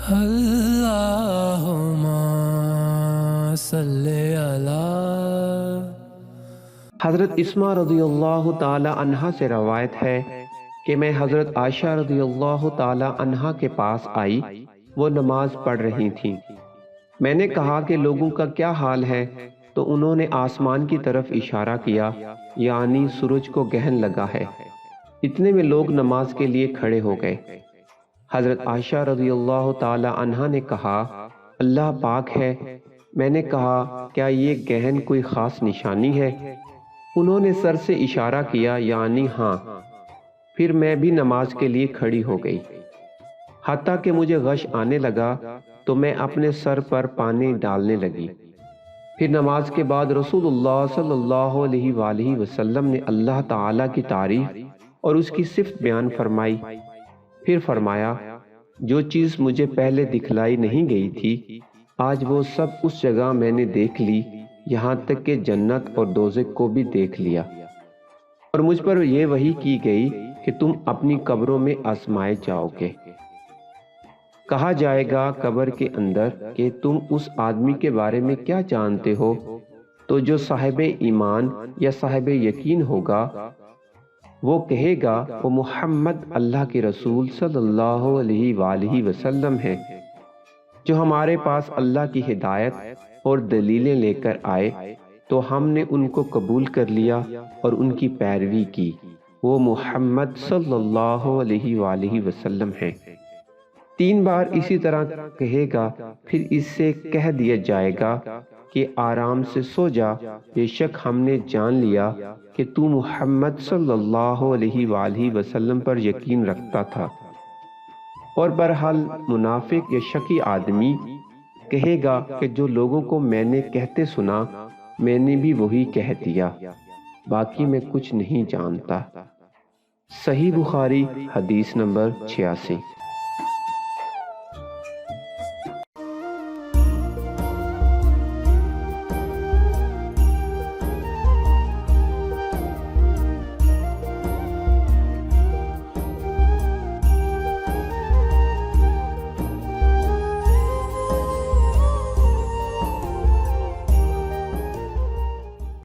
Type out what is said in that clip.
اللہم صلی علی۔ حضرت اسماء رضی اللہ تعالی عنہا سے روایت ہے کہ میں حضرت عائشہ رضی اللہ تعالی عنہا کے پاس آئی، وہ نماز پڑھ رہی تھیں۔ میں نے کہا کہ لوگوں کا کیا حال ہے؟ تو انہوں نے آسمان کی طرف اشارہ کیا، یعنی سورج کو گہن لگا ہے۔ اتنے میں لوگ نماز کے لیے کھڑے ہو گئے۔ حضرت عائشہ رضی اللہ تعالی عنہا نے کہا، اللہ پاک ہے۔ میں نے کہا، کیا یہ گہن کوئی خاص نشانی ہے؟ انہوں نے سر سے اشارہ کیا، یعنی ہاں۔ پھر میں بھی نماز کے لیے کھڑی ہو گئی، حتیٰ کہ مجھے غش آنے لگا تو میں اپنے سر پر پانی ڈالنے لگی۔ پھر نماز کے بعد رسول اللہ صلی اللہ علیہ وآلہ وسلم نے اللہ تعالیٰ کی تعریف اور اس کی صفت بیان فرمائی۔ پھر فرمایا، جو چیز مجھے پہلے دکھلائی نہیں گئی تھی، آج وہ سب اس جگہ میں نے دیکھ لی، یہاں تک کہ جنت اور دوزخ کو بھی دیکھ لیا۔ اور مجھ پر یہ وحی کی گئی کہ تم اپنی قبروں میں آزمائے جاؤ گے۔ کہا جائے گا قبر کے اندر کہ تم اس آدمی کے بارے میں کیا جانتے ہو؟ تو جو صاحب ایمان یا صاحب یقین ہوگا وہ کہے گا، وہ محمد اللہ کے رسول صلی اللہ علیہ وآلہ وسلم ہے، جو ہمارے پاس اللہ کی ہدایت اور دلیلیں لے کر آئے تو ہم نے ان کو قبول کر لیا اور ان کی پیروی کی، وہ محمد صلی اللہ علیہ وآلہ وسلم ہے۔ 3 بار اسی طرح کہے گا، پھر اس سے کہہ دیا جائے گا کہ آرام سے سو جا، بے شک ہم نے جان لیا کہ تو محمد صلی اللہ علیہ وآلہ وسلم پر یقین رکھتا تھا۔ اور بہرحال منافق یا شکی آدمی کہے گا کہ جو لوگوں کو میں نے کہتے سنا، میں نے بھی وہی کہہ دیا، باقی میں کچھ نہیں جانتا۔ صحیح بخاری حدیث نمبر 86۔